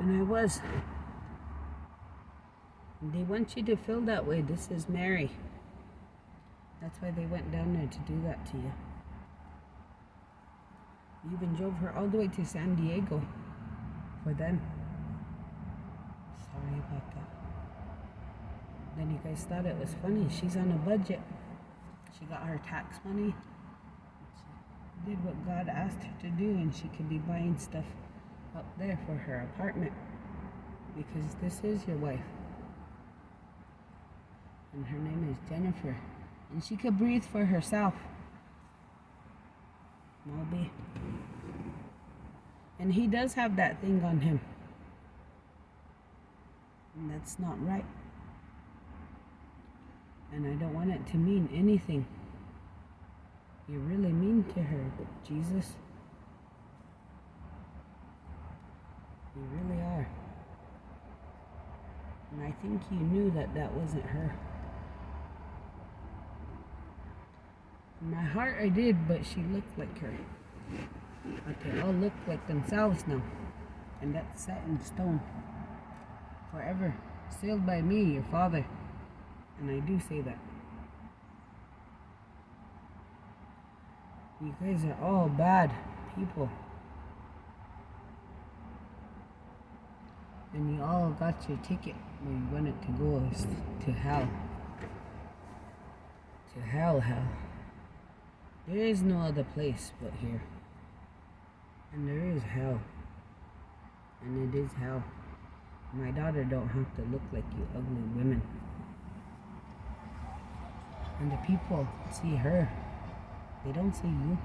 And I was. They want you to feel that way. This is Mary. That's why they went down there to do that to you. You even drove her all the way to San Diego for them. Sorry about that. Then you guys thought it was funny. She's on a budget. She got her tax money. She did what God asked her to do, and she could be buying stuff up there for her apartment. Because this is your wife. And her name is Jennifer. And she could breathe for herself. Moby. And he does have that thing on him. And that's not right. And I don't want it to mean anything. You're really mean to her, Jesus. You really are. And I think you knew that that wasn't her. In my heart I did, but she looked like her. But they all look like themselves now. And that's set in stone. Forever. Sealed by me, your father. And I do say that. You guys are all bad people. And you all got your ticket where you wanted to go to hell. To hell. There is no other place but here. And there is hell. And it is hell. My daughter don't have to look like you ugly women. And the people see her. They don't see you.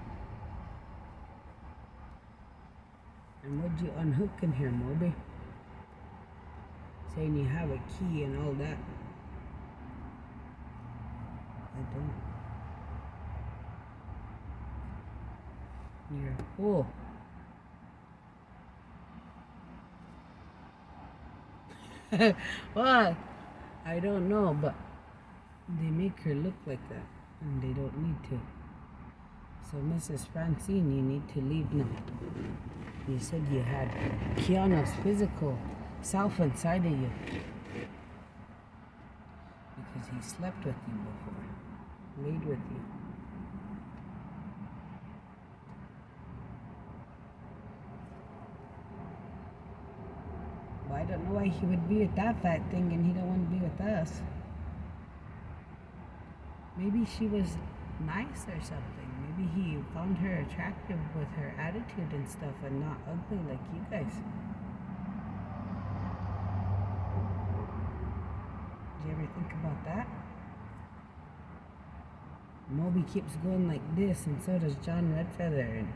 And what'd you unhook in here, Moby? Saying you have a key and all that. I don't. You're a fool. What? I don't know, but they make her look like that, and they don't need to. So, Mrs. Francine, you need to leave now. You said you had Keanu's physical self inside of you. Because he slept with you before, laid with you. Well, I don't know why he would be with that fat thing and he don't want to be with us. Maybe she was nice or something. Maybe he found her attractive with her attitude and stuff and not ugly like you guys. Did you ever think about that? Moby keeps going like this, and so does John Redfeather and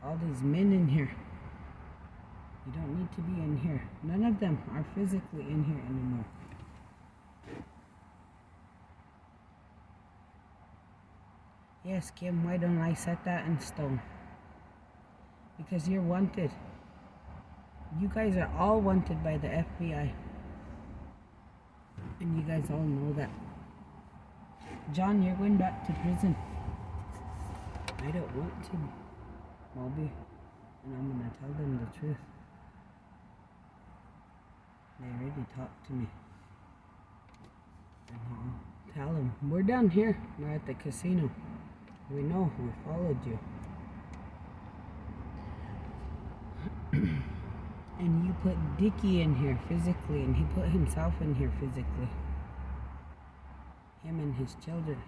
all these men in here. You don't need to be in here. None of them are physically in here anymore. Yes, Kim, why don't I set that in stone? Because you're wanted. You guys are all wanted by the FBI. And you guys all know that. John, you're going back to prison. I don't want to, Moby. And I'm going to tell them the truth. They already talked to me. And I'll tell them, we're down here. We're at the casino. We know, we followed you. And you put Dickie in here physically, and he put himself in here physically. Him and his children.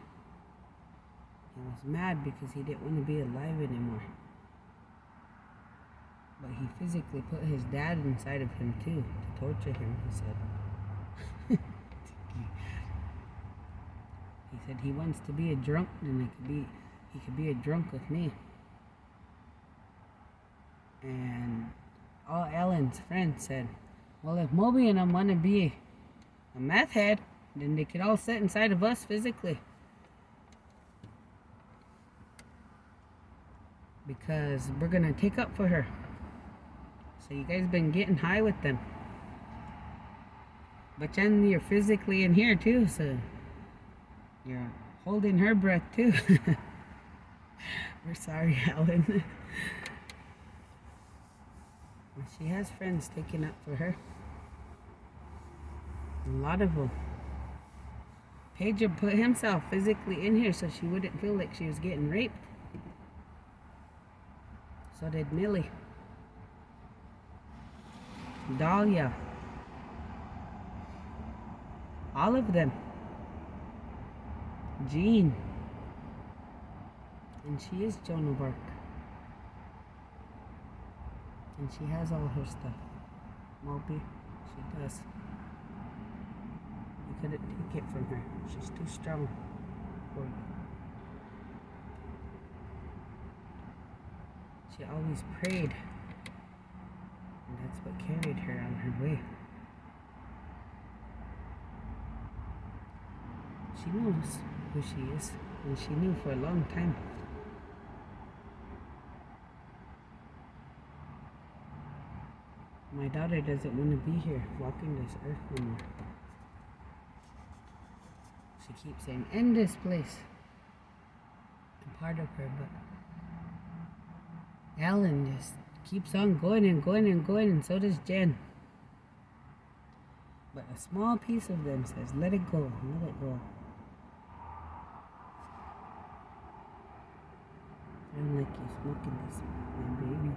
He was mad because he didn't want to be alive anymore. But he physically put his dad inside of him too, to torture him, he said. He said he wants to be a drunk, and he could be a drunk with me. And all Ellen's friends said, well, if Moby and them want to be a meth head, then they could all sit inside of us physically. Because we're going to take up for her. So you guys been getting high with them. But then you're physically in here too, so you're holding her breath too. We're sorry, Ellen. She has friends taking up for her. A lot of them. Pedro put himself physically in here so she wouldn't feel like she was getting raped. So did Millie. Dahlia. All of them. Jean. And she is Joan of Arc. And she has all her stuff. Moby, she does. You couldn't take it from her. She's too strong for you. She always prayed. And that's what carried her on her way. She knows who she is. And she knew for a long time. My daughter doesn't want to be here walking this earth anymore. She keeps saying, end this place. I'm part of her, but Alan just keeps on going and going and going, and so does Jen. But a small piece of them says, let it go, let it go. I don't like you smoking this, my baby.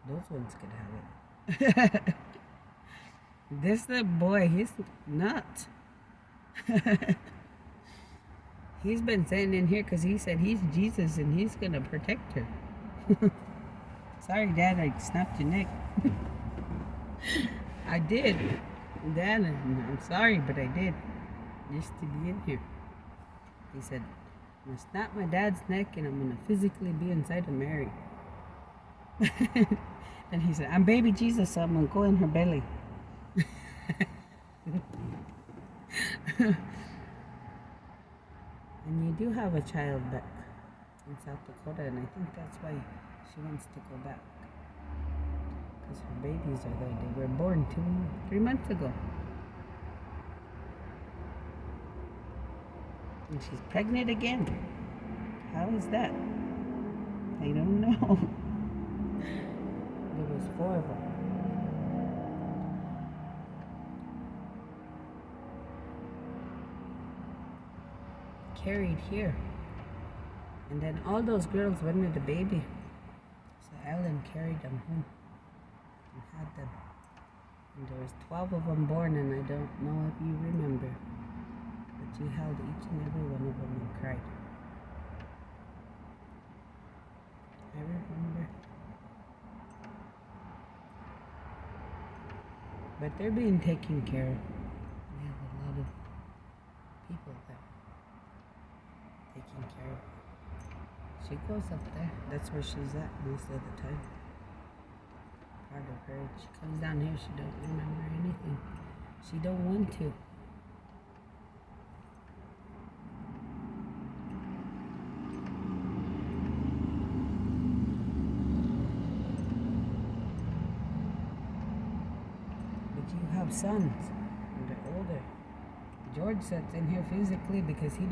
Those ones could have it. This little boy, he's nuts. He's been sitting in here because he said he's Jesus and he's going to protect her. Sorry, Dad, I snapped your neck. I did. Dad, I'm sorry, but I did. Just to be in here. He said, I'm going to snap my dad's neck and I'm going to physically be inside of Mary. And he said, I'm baby Jesus, so I'm going to go in her belly. And you do have a child back in South Dakota, and I think that's why she wants to go back. Because her babies are there. They were born 3 months ago. And she's pregnant again. How is that? I don't know. There was 4 of them. Carried here. And then all those girls wanted a baby. So Ellen carried them home and had them. And there was 12 of them born, and I don't know if you remember. But you held each and every one of them and cried. I remember. But they're being taken care of. We have a lot of people there taking care of her. She goes up there. That's where she's at most of the time. Part of her. She comes down here, she don't remember anything. She don't want to. But you have sons, and they're older. George sits in here physically because he